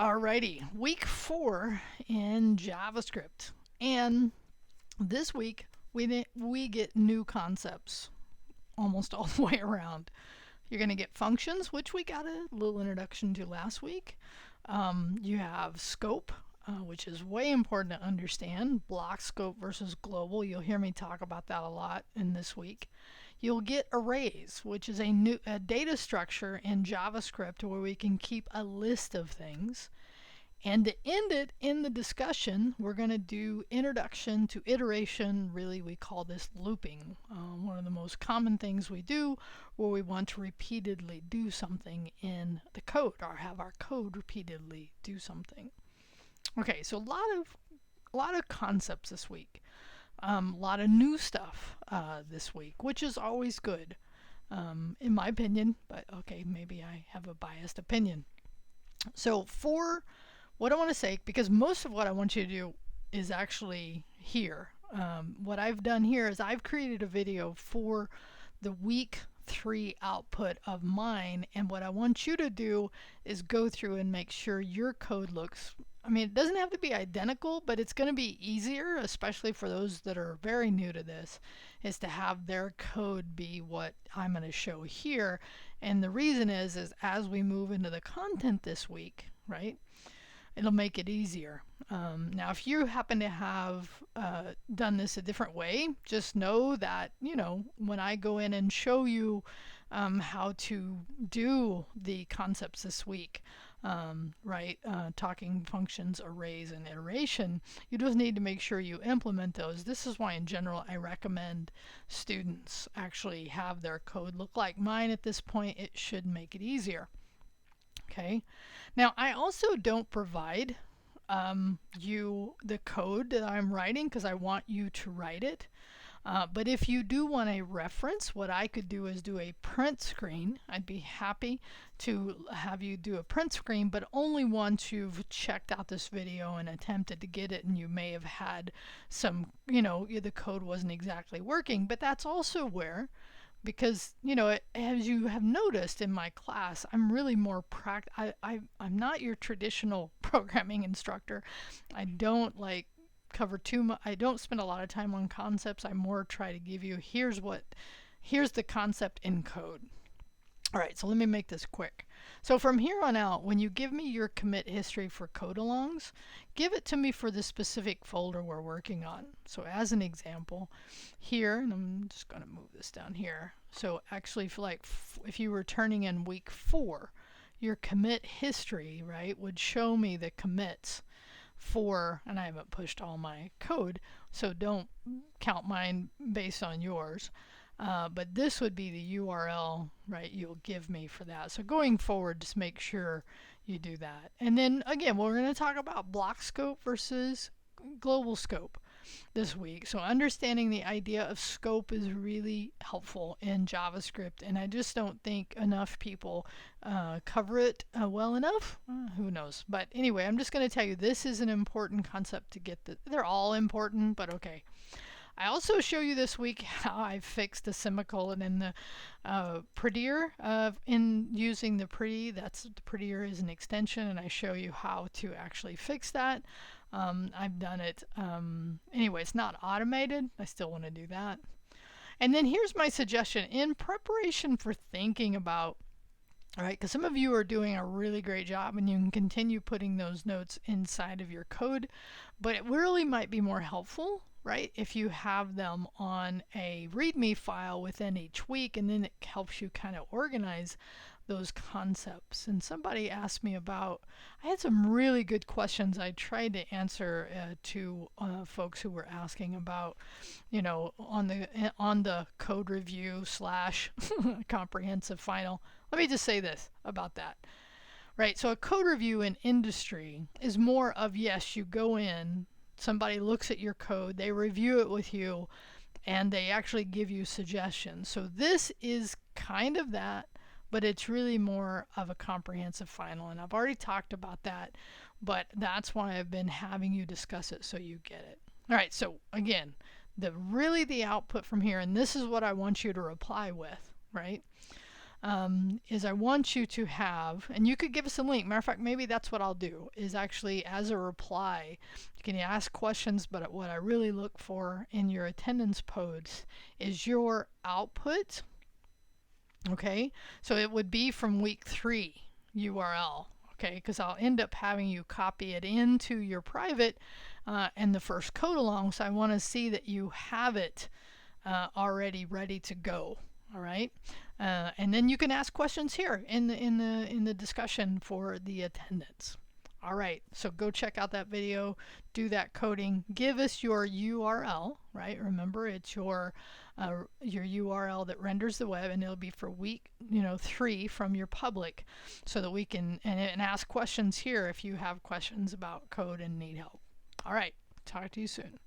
Alrighty, week 4 in JavaScript. And this week we get new concepts almost all the way around. You're going to get functions, which we got a little introduction to last week. You have scope, which is way important to understand. Block scope versus global. You'll hear me talk about that a lot in this week. You'll get arrays, which is a data structure in JavaScript where we can keep a list of things. And to end it in the discussion, we're going to do introduction to iteration. Really, we call this looping. One of the most common things we do where we want to repeatedly do something in the code or have our code repeatedly do something. Okay, so a lot of concepts this week. A lot of new stuff this week, which is always good, in my opinion. But okay, maybe I have a biased opinion. So for what I want to say, because most of what I want you to do is actually here. What I've done here is I've created a video for the week 3 output of mine, and what I want you to do is go through and make sure your code looks, I mean, it doesn't have to be identical, but it's going to be easier, especially for those that are very new to this, is to have their code be what I'm going to show here. And the reason is as we move into the content this week, right, it'll make it easier. Now, if you happen to have done this a different way, just know that, when I go in and show you how to do the concepts this week, talking functions, arrays, and iteration, you just need to make sure you implement those. This is why, in general, I recommend students actually have their code look like mine at this point. It should make it easier. Okay. Now, I also don't provide you the code that I'm writing because I want you to write it. But if you do want a reference, what I could do is do a print screen. I'd be happy to have you do a print screen, but only once you've checked out this video and attempted to get it, and you may have had some, the code wasn't exactly working. But that's also where, because as you have noticed in my class, I'm really more I'm not your traditional programming instructor. I don't cover too much. I don't spend a lot of time on concepts. I more try to give you here's the concept in code. All right, so let me make this quick. So from here on out, when you give me your commit history for code alongs, give it to me for the specific folder we're working on. So as an example, here, and I'm just going to move this down here. So actually, if you were turning in week 4, your commit history, right, would show me the commits for, and I haven't pushed all my code, so don't count mine based on yours. But this would be the URL, right, you'll give me for that. So going forward, just make sure you do that. And then again, we're going to talk about block scope versus global scope this week. So understanding the idea of scope is really helpful in JavaScript, and I just don't think enough people cover it well enough. Who knows? But anyway, I'm just going to tell you this is an important concept to get. They're all important, but okay. I also show you this week how I fixed the semicolon in the prettier in using the pretty. The prettier is an extension, and I show you how to actually fix that. I've done it. Anyway, it's not automated. I still want to do that. And then here's my suggestion in preparation for thinking about, all right, because some of you are doing a really great job and you can continue putting those notes inside of your code, but it really might be more helpful, right, if you have them on a README file within each week, and then it helps you kind of organize those concepts. And somebody asked me about, I had some really good questions I tried to answer to folks who were asking about, on the code review / comprehensive final. Let me just say this about that. Right, so a code review in industry is more of, yes, you go in, somebody looks at your code, they review it with you, and they actually give you suggestions. So this is kind of that, but it's really more of a comprehensive final. And I've already talked about that, but that's why I've been having you discuss it so you get it. All right, so again, the output from here, and this is what I want you to reply with, right? is I want you to have, and you could give us a link. Matter of fact, maybe that's what I'll do, is actually as a reply, you can ask questions, but what I really look for in your attendance posts is your output. Okay, so it would be from week 3 URL. Okay, because I'll end up having you copy it into your private and the first code along. So I want to see that you have it already ready to go. All right, and then you can ask questions here in the discussion for the attendance. All right, so go check out that video, do that coding, give us your URL, right? Remember, it's your URL that renders the web, and it'll be for week 3 from your public, so that we can and ask questions here if you have questions about code and need help. All right, talk to you soon.